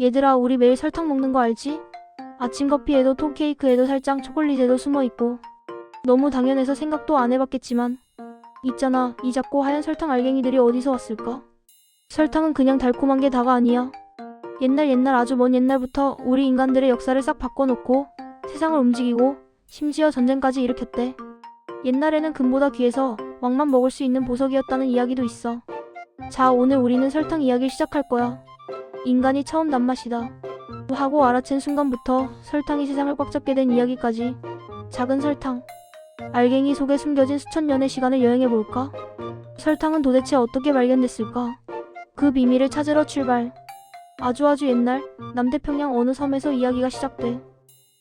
얘들아, 우리 매일 설탕 먹는 거 알지? 아침 커피에도 톡케이크에도 살짝 초콜릿에도 숨어있고. 너무 당연해서 생각도 안 해봤겠지만 있잖아, 이 작고 하얀 설탕 알갱이들이 어디서 왔을까? 설탕은 그냥 달콤한 게 다가 아니야. 옛날 아주 먼 옛날부터 우리 인간들의 역사를 싹 바꿔놓고 세상을 움직이고 심지어 전쟁까지 일으켰대. 옛날에는 금보다 귀해서 왕만 먹을 수 있는 보석이었다는 이야기도 있어. 자, 오늘 우리는 설탕 이야기를 시작할 거야. 인간이 처음 단맛이다 하고 알아챈 순간부터 설탕이 세상을 꽉 잡게 된 이야기까지. 작은 설탕 알갱이 속에 숨겨진 수천 년의 시간을 여행해볼까? 설탕은 도대체 어떻게 발견됐을까? 그 비밀을 찾으러 출발. 아주 옛날 남태평양 어느 섬에서 이야기가 시작돼.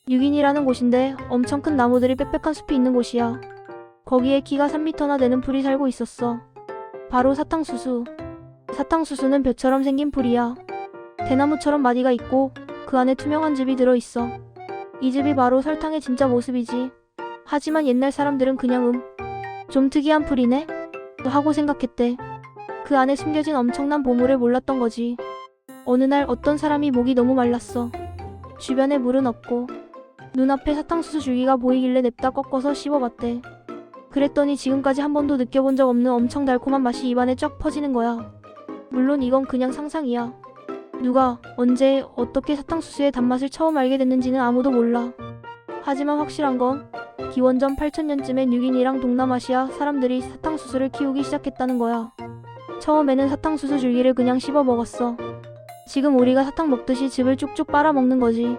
유긴이라는 곳인데 엄청 큰 나무들이 빽빽한 숲이 있는 곳이야. 거기에 키가 3m나 되는 풀이 살고 있었어. 바로 사탕수수. 사탕수수는 벼처럼 생긴 풀이야. 대나무처럼 마디가 있고 그 안에 투명한 즙이 들어있어. 이 즙이 바로 설탕의 진짜 모습이지. 하지만 옛날 사람들은 그냥 좀 특이한 풀이네? 하고 생각했대. 그 안에 숨겨진 엄청난 보물을 몰랐던 거지. 어느 날 어떤 사람이 목이 너무 말랐어. 주변에 물은 없고 눈앞에 사탕수수 줄기가 보이길래 냅다 꺾어서 씹어봤대. 그랬더니 지금까지 한 번도 느껴본 적 없는 엄청 달콤한 맛이 입안에 쫙 퍼지는 거야. 물론 이건 그냥 상상이야. 누가, 언제, 어떻게 사탕수수의 단맛을 처음 알게 됐는지는 아무도 몰라. 하지만 확실한 건 기원전 8000년쯤에 뉴기니랑 동남아시아 사람들이 사탕수수를 키우기 시작했다는 거야. 처음에는 사탕수수 줄기를 그냥 씹어 먹었어. 지금 우리가 사탕 먹듯이 즙을 쭉쭉 빨아먹는 거지.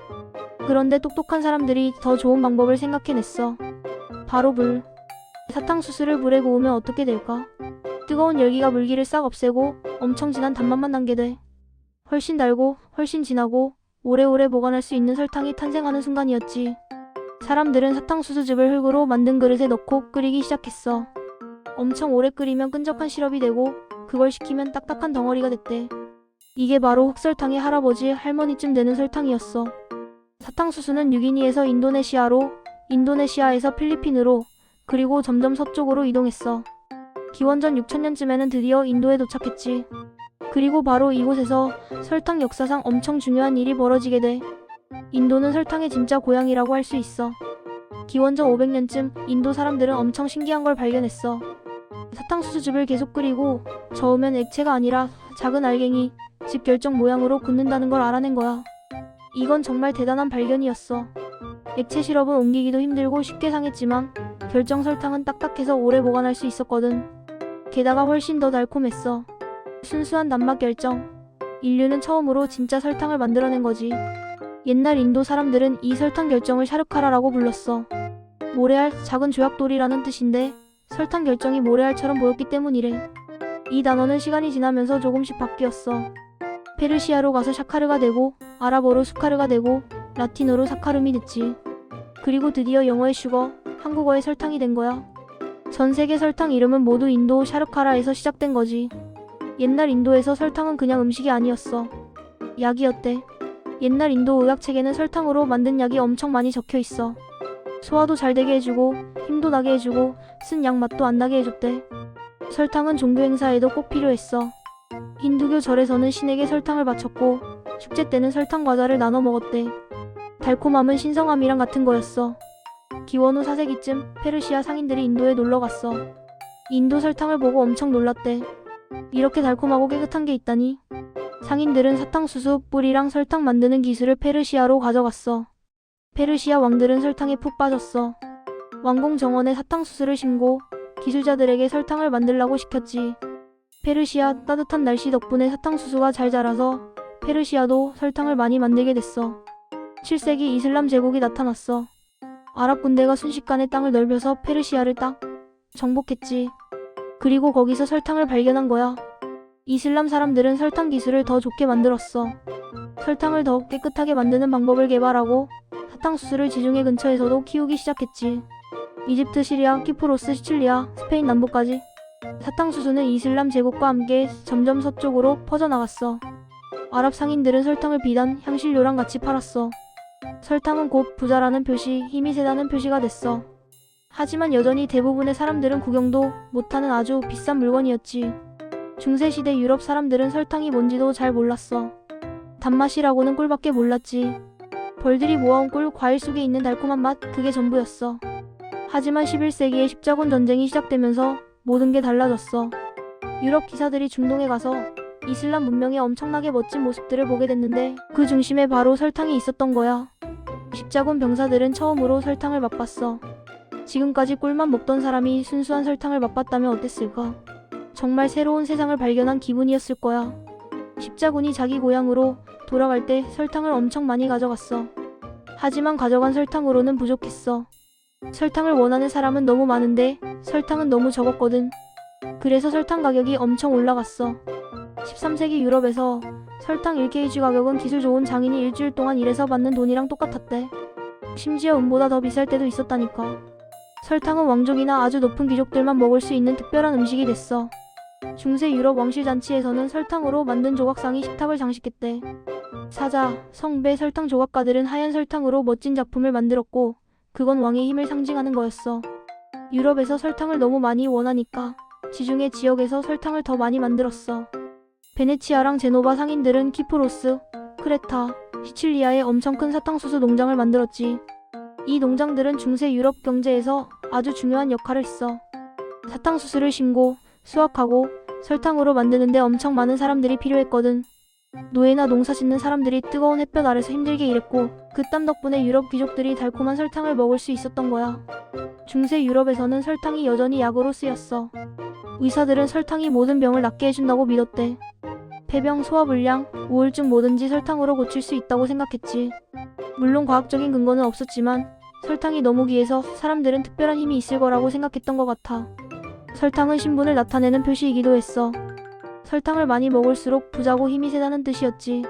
그런데 똑똑한 사람들이 더 좋은 방법을 생각해냈어. 바로 불. 사탕수수를 불에 구우면 어떻게 될까? 뜨거운 열기가 물기를 싹 없애고 엄청 진한 단맛만 남게 돼. 훨씬 달고 훨씬 진하고 오래오래 보관할 수 있는 설탕이 탄생하는 순간이었지. 사람들은 사탕수수즙을 흙으로 만든 그릇에 넣고 끓이기 시작했어. 엄청 오래 끓이면 끈적한 시럽이 되고 그걸 식히면 딱딱한 덩어리가 됐대. 이게 바로 흑설탕의 할아버지 할머니쯤 되는 설탕이었어. 사탕수수는 뉴기니에서 인도네시아로, 인도네시아에서 필리핀으로, 그리고 점점 서쪽으로 이동했어. 기원전 6000년쯤에는 드디어 인도에 도착했지. 그리고 바로 이곳에서 설탕 역사상 엄청 중요한 일이 벌어지게 돼. 인도는 설탕의 진짜 고향이라고 할 수 있어. 기원전 500년쯤 인도 사람들은 엄청 신기한 걸 발견했어. 사탕수수즙을 계속 끓이고 저으면 액체가 아니라 작은 알갱이, 즉 결정 모양으로 굳는다는 걸 알아낸 거야. 이건 정말 대단한 발견이었어. 액체 시럽은 옮기기도 힘들고 쉽게 상했지만 결정 설탕은 딱딱해서 오래 보관할 수 있었거든. 게다가 훨씬 더 달콤했어. 순수한 단맛 결정. 인류는 처음으로 진짜 설탕을 만들어낸 거지. 옛날 인도 사람들은 이 설탕 결정을 샤르카라라고 불렀어. 모래알, 작은 조약돌이라는 뜻인데 설탕 결정이 모래알처럼 보였기 때문이래. 이 단어는 시간이 지나면서 조금씩 바뀌었어. 페르시아로 가서 샤카르가 되고 아랍어로 수카르가 되고 라틴어로 사카름이 됐지. 그리고 드디어 영어의 슈거, 한국어의 설탕이 된 거야. 전 세계 설탕 이름은 모두 인도 샤르카라에서 시작된 거지. 옛날 인도에서 설탕은 그냥 음식이 아니었어. 약이었대. 옛날 인도 의학책에는 설탕으로 만든 약이 엄청 많이 적혀 있어. 소화도 잘 되게 해주고 힘도 나게 해주고 쓴 약 맛도 안 나게 해줬대. 설탕은 종교 행사에도 꼭 필요했어. 힌두교 절에서는 신에게 설탕을 바쳤고 축제 때는 설탕 과자를 나눠 먹었대. 달콤함은 신성함이랑 같은 거였어. 기원 후 4세기쯤 페르시아 상인들이 인도에 놀러 갔어. 인도 설탕을 보고 엄청 놀랐대. 이렇게 달콤하고 깨끗한 게 있다니. 상인들은 사탕수수, 뿔이랑 설탕 만드는 기술을 페르시아로 가져갔어. 페르시아 왕들은 설탕에 푹 빠졌어. 왕궁 정원에 사탕수수를 심고 기술자들에게 설탕을 만들라고 시켰지. 페르시아 따뜻한 날씨 덕분에 사탕수수가 잘 자라서 페르시아도 설탕을 많이 만들게 됐어. 7세기 이슬람 제국이 나타났어. 아랍 군대가 순식간에 땅을 넓혀서 페르시아를 딱 정복했지. 그리고 거기서 설탕을 발견한 거야. 이슬람 사람들은 설탕 기술을 더 좋게 만들었어. 설탕을 더 깨끗하게 만드는 방법을 개발하고 사탕수수를 지중해 근처에서도 키우기 시작했지. 이집트, 시리아, 키프로스, 시칠리아, 스페인 남부까지. 사탕수수는 이슬람 제국과 함께 점점 서쪽으로 퍼져나갔어. 아랍 상인들은 설탕을 비단, 향신료랑 같이 팔았어. 설탕은 곧 부자라는 표시, 힘이 세다는 표시가 됐어. 하지만 여전히 대부분의 사람들은 구경도 못하는 아주 비싼 물건이었지. 중세시대 유럽 사람들은 설탕이 뭔지도 잘 몰랐어. 단맛이라고는 꿀밖에 몰랐지. 벌들이 모아온 꿀, 과일 속에 있는 달콤한 맛, 그게 전부였어. 하지만 11세기에 십자군 전쟁이 시작되면서 모든 게 달라졌어. 유럽 기사들이 중동에 가서 이슬람 문명의 엄청나게 멋진 모습들을 보게 됐는데 그 중심에 바로 설탕이 있었던 거야. 십자군 병사들은 처음으로 설탕을 맛봤어. 지금까지 꿀만 먹던 사람이 순수한 설탕을 맛봤다면 어땠을까? 정말 새로운 세상을 발견한 기분이었을 거야. 십자군이 자기 고향으로 돌아갈 때 설탕을 엄청 많이 가져갔어. 하지만 가져간 설탕으로는 부족했어. 설탕을 원하는 사람은 너무 많은데 설탕은 너무 적었거든. 그래서 설탕 가격이 엄청 올라갔어. 13세기 유럽에서 설탕 1kg 가격은 기술 좋은 장인이 일주일 동안 일해서 받는 돈이랑 똑같았대. 심지어 은보다 더 비쌀 때도 있었다니까. 설탕은 왕족이나 아주 높은 귀족들만 먹을 수 있는 특별한 음식이 됐어. 중세 유럽 왕실 잔치에서는 설탕으로 만든 조각상이 식탁을 장식했대. 사자, 성배, 설탕 조각가들은 하얀 설탕으로 멋진 작품을 만들었고 그건 왕의 힘을 상징하는 거였어. 유럽에서 설탕을 너무 많이 원하니까 지중해 지역에서 설탕을 더 많이 만들었어. 베네치아랑 제노바 상인들은 키프로스, 크레타, 시칠리아에 엄청 큰 사탕수수 농장을 만들었지. 이 농장들은 중세 유럽 경제에서 아주 중요한 역할을 했어. 사탕수수를 심고 수확하고 설탕으로 만드는데 엄청 많은 사람들이 필요했거든. 노예나 농사 짓는 사람들이 뜨거운 햇볕 아래서 힘들게 일했고 그 땀 덕분에 유럽 귀족들이 달콤한 설탕을 먹을 수 있었던 거야. 중세 유럽에서는 설탕이 여전히 약으로 쓰였어. 의사들은 설탕이 모든 병을 낫게 해준다고 믿었대. 폐병, 소화불량, 우울증 뭐든지 설탕으로 고칠 수 있다고 생각했지. 물론 과학적인 근거는 없었지만 설탕이 너무 귀해서 사람들은 특별한 힘이 있을 거라고 생각했던 것 같아. 설탕은 신분을 나타내는 표시이기도 했어. 설탕을 많이 먹을수록 부자고 힘이 세다는 뜻이었지.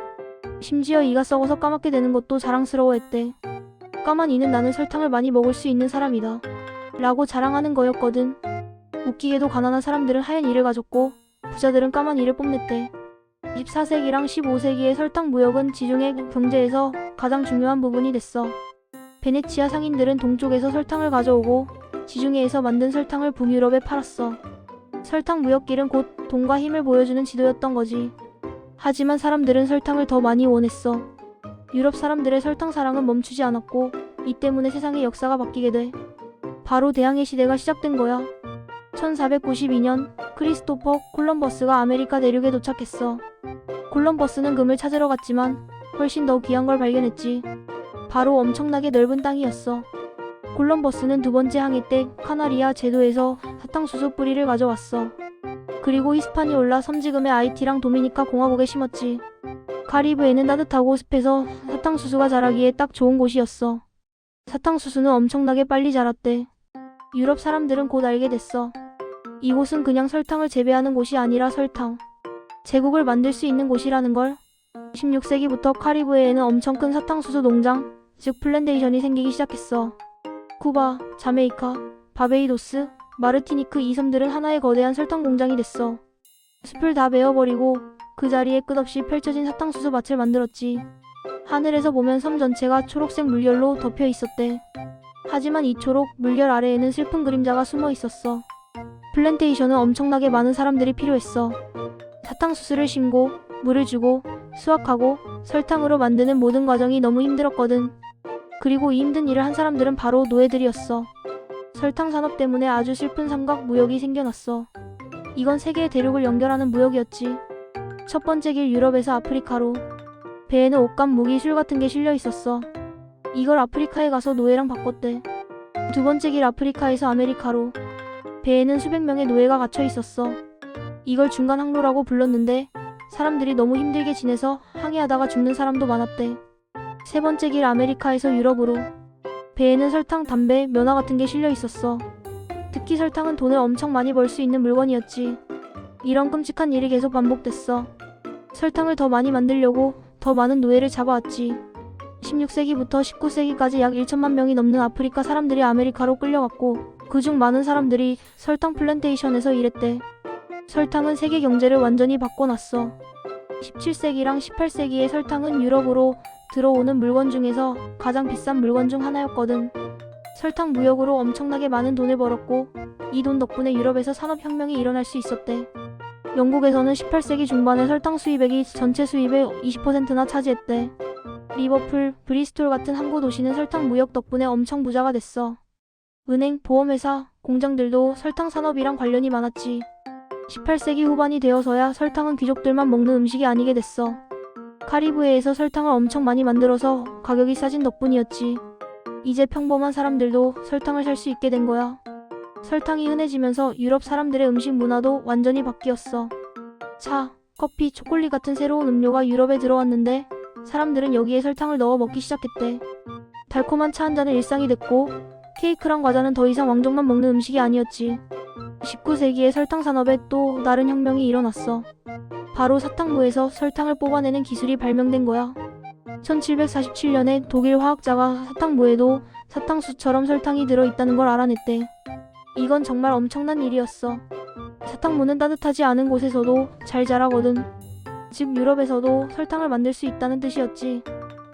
심지어 이가 썩어서 까맣게 되는 것도 자랑스러워했대. 까만 이는 나는 설탕을 많이 먹을 수 있는 사람이다 라고 자랑하는 거였거든. 웃기게도 가난한 사람들은 하얀 이를 가졌고 부자들은 까만 이를 뽐냈대. 14세기랑 15세기의 설탕 무역은 지중해 경제에서 가장 중요한 부분이 됐어. 베네치아 상인들은 동쪽에서 설탕을 가져오고 지중해에서 만든 설탕을 북유럽에 팔았어. 설탕 무역길은 곧 돈과 힘을 보여주는 지도였던 거지. 하지만 사람들은 설탕을 더 많이 원했어. 유럽 사람들의 설탕 사랑은 멈추지 않았고 이 때문에 세상의 역사가 바뀌게 돼. 바로 대항해 시대가 시작된 거야. 1492년 크리스토퍼 콜럼버스가 아메리카 대륙에 도착했어. 콜럼버스는 금을 찾으러 갔지만 훨씬 더 귀한 걸 발견했지. 바로 엄청나게 넓은 땅이었어. 콜럼버스는 두 번째 항해 때 카나리아 제도에서 사탕수수 뿌리를 가져왔어. 그리고 히스파니올라 섬지금의 아이티랑 도미니카 공화국에 심었지. 카리브해는 따뜻하고 습해서 사탕수수가 자라기에 딱 좋은 곳이었어. 사탕수수는 엄청나게 빨리 자랐대. 유럽 사람들은 곧 알게 됐어. 이곳은 그냥 설탕을 재배하는 곳이 아니라 설탕, 제국을 만들 수 있는 곳이라는 걸. 16세기부터 카리브해에는 엄청 큰 사탕수수 농장, 즉 플랜테이션이 생기기 시작했어. 쿠바, 자메이카, 바베이도스, 마르티니크 이 섬들은 하나의 거대한 설탕 공장이 됐어. 숲을 다 베어버리고 그 자리에 끝없이 펼쳐진 사탕수수 밭을 만들었지. 하늘에서 보면 섬 전체가 초록색 물결로 덮여 있었대. 하지만 이 초록 물결 아래에는 슬픈 그림자가 숨어 있었어. 플랜테이션은 엄청나게 많은 사람들이 필요했어. 사탕수수를 심고 물을 주고 수확하고 설탕으로 만드는 모든 과정이 너무 힘들었거든. 그리고 이 힘든 일을 한 사람들은 바로 노예들이었어. 설탕 산업 때문에 아주 슬픈 삼각 무역이 생겨났어. 이건 세계의 대륙을 연결하는 무역이었지. 첫 번째 길 유럽에서 아프리카로. 배에는 옷감, 무기, 술 같은 게 실려 있었어. 이걸 아프리카에 가서 노예랑 바꿨대. 두 번째 길 아프리카에서 아메리카로. 배에는 수백 명의 노예가 갇혀 있었어. 이걸 중간 항로라고 불렀는데 사람들이 너무 힘들게 지내서 항해하다가 죽는 사람도 많았대. 세 번째 길 아메리카에서 유럽으로. 배에는 설탕, 담배, 면화 같은 게 실려 있었어. 특히 설탕은 돈을 엄청 많이 벌 수 있는 물건이었지. 이런 끔찍한 일이 계속 반복됐어. 설탕을 더 많이 만들려고 더 많은 노예를 잡아왔지. 16세기부터 19세기까지 약 1천만 명이 넘는 아프리카 사람들이 아메리카로 끌려갔고 그중 많은 사람들이 설탕 플랜테이션에서 일했대. 설탕은 세계 경제를 완전히 바꿔놨어. 17세기랑 18세기의 설탕은 유럽으로 들어오는 물건 중에서 가장 비싼 물건 중 하나였거든. 설탕 무역으로 엄청나게 많은 돈을 벌었고 이 돈 덕분에 유럽에서 산업혁명이 일어날 수 있었대. 영국에서는 18세기 중반에 설탕 수입액이 전체 수입의 20%나 차지했대. 리버풀, 브리스톨 같은 항구 도시는 설탕 무역 덕분에 엄청 부자가 됐어. 은행, 보험회사, 공장들도 설탕 산업이랑 관련이 많았지. 18세기 후반이 되어서야 설탕은 귀족들만 먹는 음식이 아니게 됐어. 카리브해에서 설탕을 엄청 많이 만들어서 가격이 싸진 덕분이었지. 이제 평범한 사람들도 설탕을 살 수 있게 된 거야. 설탕이 흔해지면서 유럽 사람들의 음식 문화도 완전히 바뀌었어. 차, 커피, 초콜릿 같은 새로운 음료가 유럽에 들어왔는데 사람들은 여기에 설탕을 넣어 먹기 시작했대. 달콤한 차 한 잔은 일상이 됐고 케이크랑 과자는 더 이상 왕족만 먹는 음식이 아니었지. 19세기에 설탕 산업에 또 다른 혁명이 일어났어. 바로 사탕무에서 설탕을 뽑아내는 기술이 발명된 거야. 1747년에 독일 화학자가 사탕무에도 사탕수처럼 설탕이 들어있다는 걸 알아냈대. 이건 정말 엄청난 일이었어. 사탕무는 따뜻하지 않은 곳에서도 잘 자라거든. 즉 유럽에서도 설탕을 만들 수 있다는 뜻이었지.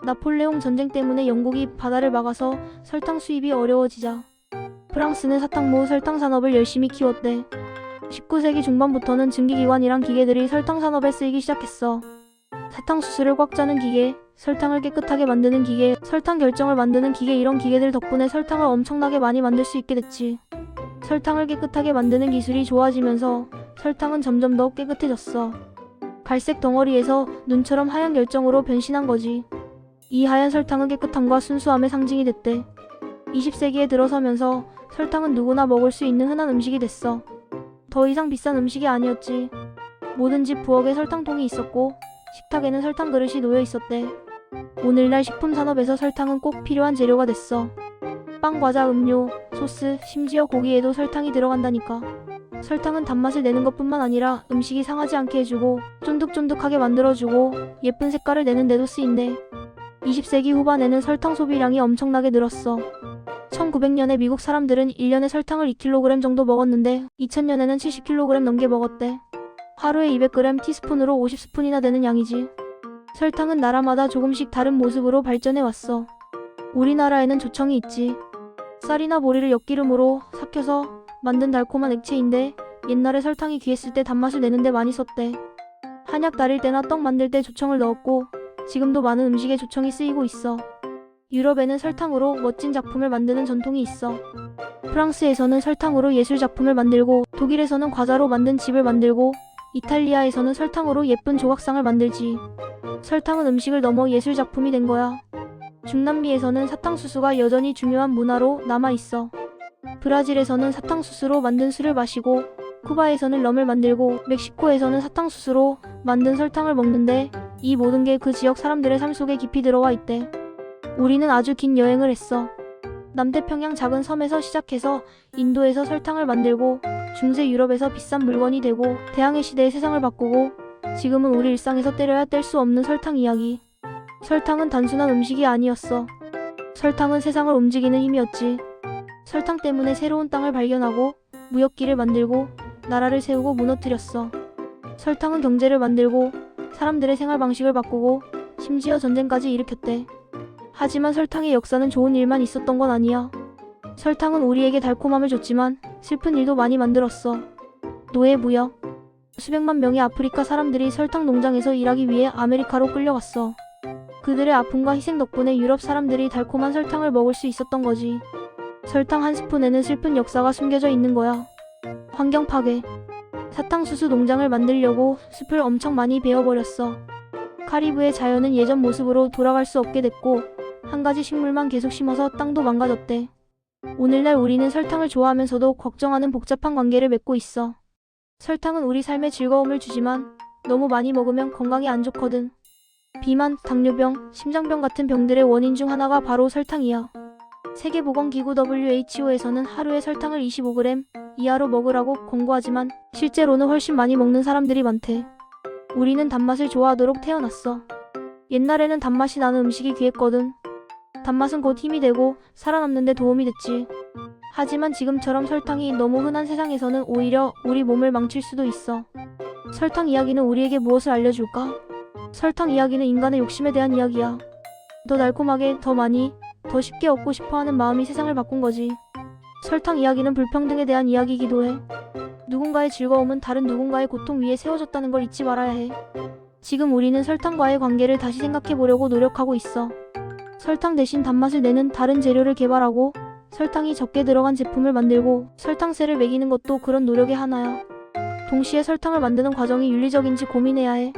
나폴레옹 전쟁 때문에 영국이 바다를 막아서 설탕 수입이 어려워지자 프랑스는 사탕무 설탕 산업을 열심히 키웠대. 19세기 중반부터는 증기기관이랑 기계들이 설탕 산업에 쓰이기 시작했어. 사탕수수를 꽉 짜는 기계, 설탕을 깨끗하게 만드는 기계, 설탕 결정을 만드는 기계, 이런 기계들 덕분에 설탕을 엄청나게 많이 만들 수 있게 됐지. 설탕을 깨끗하게 만드는 기술이 좋아지면서 설탕은 점점 더 깨끗해졌어. 갈색 덩어리에서 눈처럼 하얀 결정으로 변신한 거지. 이 하얀 설탕은 깨끗함과 순수함의 상징이 됐대. 20세기에 들어서면서 설탕은 누구나 먹을 수 있는 흔한 음식이 됐어. 더 이상 비싼 음식이 아니었지. 모든 집 부엌에 설탕통이 있었고 식탁에는 설탕 그릇이 놓여 있었대. 오늘날 식품 산업에서 설탕은 꼭 필요한 재료가 됐어. 빵, 과자, 음료, 소스, 심지어 고기에도 설탕이 들어간다니까. 설탕은 단맛을 내는 것뿐만 아니라 음식이 상하지 않게 해주고 쫀득쫀득하게 만들어주고 예쁜 색깔을 내는 데도 쓰인대. 20세기 후반에는 설탕 소비량이 엄청나게 늘었어. 1900년에 미국 사람들은 1년에 설탕을 2kg 정도 먹었는데 2000년에는 70kg 넘게 먹었대. 하루에 200g 티스푼으로 50스푼이나 되는 양이지. 설탕은 나라마다 조금씩 다른 모습으로 발전해 왔어. 우리나라에는 조청이 있지. 쌀이나 보리를 엿기름으로 삭혀서 만든 달콤한 액체인데 옛날에 설탕이 귀했을 때 단맛을 내는데 많이 썼대. 한약 다릴 때나 떡 만들 때 조청을 넣었고 지금도 많은 음식에 조청이 쓰이고 있어. 유럽에는 설탕으로 멋진 작품을 만드는 전통이 있어. 프랑스에서는 설탕으로 예술 작품을 만들고 독일에서는 과자로 만든 집을 만들고 이탈리아에서는 설탕으로 예쁜 조각상을 만들지. 설탕은 음식을 넘어 예술 작품이 된 거야. 중남미에서는 사탕수수가 여전히 중요한 문화로 남아있어. 브라질에서는 사탕수수로 만든 술을 마시고 쿠바에서는 럼을 만들고 멕시코에서는 사탕수수로 만든 설탕을 먹는데 이 모든 게 그 지역 사람들의 삶 속에 깊이 들어와 있대. 우리는 아주 긴 여행을 했어. 남태평양 작은 섬에서 시작해서 인도에서 설탕을 만들고 중세 유럽에서 비싼 물건이 되고 대항해 시대의 세상을 바꾸고 지금은 우리 일상에서 때려야 뗄 수 없는 설탕 이야기. 설탕은 단순한 음식이 아니었어. 설탕은 세상을 움직이는 힘이었지. 설탕 때문에 새로운 땅을 발견하고 무역기를 만들고 나라를 세우고 무너뜨렸어. 설탕은 경제를 만들고 사람들의 생활 방식을 바꾸고 심지어 전쟁까지 일으켰대. 하지만 설탕의 역사는 좋은 일만 있었던 건 아니야. 설탕은 우리에게 달콤함을 줬지만 슬픈 일도 많이 만들었어. 노예 무역. 수백만 명의 아프리카 사람들이 설탕 농장에서 일하기 위해 아메리카로 끌려갔어. 그들의 아픔과 희생 덕분에 유럽 사람들이 달콤한 설탕을 먹을 수 있었던 거지. 설탕 한 스푼에는 슬픈 역사가 숨겨져 있는 거야. 환경 파괴. 사탕수수 농장을 만들려고 숲을 엄청 많이 베어버렸어. 카리브의 자연은 예전 모습으로 돌아갈 수 없게 됐고 한 가지 식물만 계속 심어서 땅도 망가졌대. 오늘날 우리는 설탕을 좋아하면서도 걱정하는 복잡한 관계를 맺고 있어. 설탕은 우리 삶에 즐거움을 주지만 너무 많이 먹으면 건강에 안 좋거든. 비만, 당뇨병, 심장병 같은 병들의 원인 중 하나가 바로 설탕이야. 세계보건기구 WHO에서는 하루에 설탕을 25g 이하로 먹으라고 권고하지만 실제로는 훨씬 많이 먹는 사람들이 많대. 우리는 단맛을 좋아하도록 태어났어. 옛날에는 단맛이 나는 음식이 귀했거든. 단맛은 곧 힘이 되고 살아남는 데 도움이 됐지. 하지만 지금처럼 설탕이 너무 흔한 세상에서는 오히려 우리 몸을 망칠 수도 있어. 설탕 이야기는 우리에게 무엇을 알려줄까? 설탕 이야기는 인간의 욕심에 대한 이야기야. 더 달콤하게, 더 많이, 더 쉽게 얻고 싶어하는 마음이 세상을 바꾼 거지. 설탕 이야기는 불평등에 대한 이야기이기도 해. 누군가의 즐거움은 다른 누군가의 고통 위에 세워졌다는 걸 잊지 말아야 해. 지금 우리는 설탕과의 관계를 다시 생각해 보려고 노력하고 있어. 설탕 대신 단맛을 내는 다른 재료를 개발하고 설탕이 적게 들어간 제품을 만들고 설탕세를 매기는 것도 그런 노력의 하나야. 동시에 설탕을 만드는 과정이 윤리적인지 고민해야 해.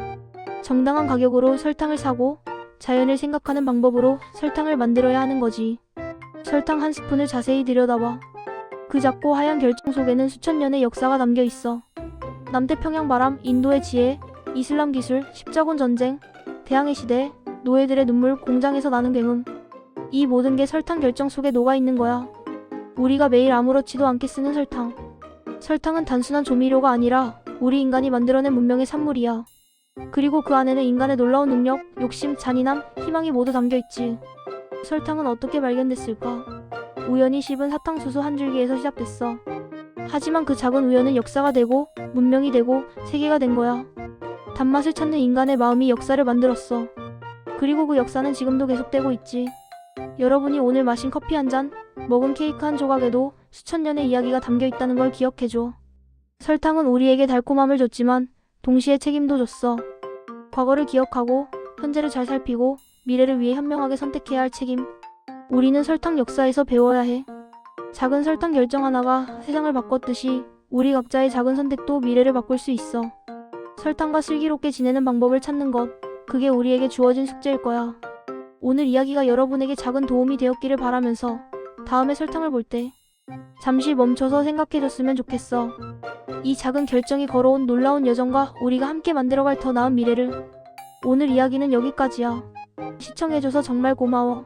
정당한 가격으로 설탕을 사고 자연을 생각하는 방법으로 설탕을 만들어야 하는 거지. 설탕 한 스푼을 자세히 들여다봐. 그 작고 하얀 결정 속에는 수천 년의 역사가 담겨 있어. 남태평양 바람, 인도의 지혜, 이슬람 기술, 십자군 전쟁, 대항해 시대, 노예들의 눈물, 공장에서 나는 굉음. 이 모든 게 설탕 결정 속에 녹아 있는 거야. 우리가 매일 아무렇지도 않게 쓰는 설탕. 설탕은 단순한 조미료가 아니라 우리 인간이 만들어낸 문명의 산물이야. 그리고 그 안에는 인간의 놀라운 능력, 욕심, 잔인함, 희망이 모두 담겨 있지. 설탕은 어떻게 발견됐을까? 우연히 씹은 사탕수수 한 줄기에서 시작됐어. 하지만 그 작은 우연은 역사가 되고 문명이 되고 세계가 된 거야. 단맛을 찾는 인간의 마음이 역사를 만들었어. 그리고 그 역사는 지금도 계속되고 있지. 여러분이 오늘 마신 커피 한 잔, 먹은 케이크 한 조각에도 수천 년의 이야기가 담겨 있다는 걸 기억해줘. 설탕은 우리에게 달콤함을 줬지만 동시에 책임도 줬어. 과거를 기억하고 현재를 잘 살피고 미래를 위해 현명하게 선택해야 할 책임. 우리는 설탕 역사에서 배워야 해. 작은 설탕 결정 하나가 세상을 바꿨듯이 우리 각자의 작은 선택도 미래를 바꿀 수 있어. 설탕과 슬기롭게 지내는 방법을 찾는 것, 그게 우리에게 주어진 숙제일 거야. 오늘 이야기가 여러분에게 작은 도움이 되었기를 바라면서 다음에 설탕을 볼 때 잠시 멈춰서 생각해줬으면 좋겠어. 이 작은 결정이 걸어온 놀라운 여정과 우리가 함께 만들어갈 더 나은 미래를. 오늘 이야기는 여기까지야. 시청해줘서 정말 고마워.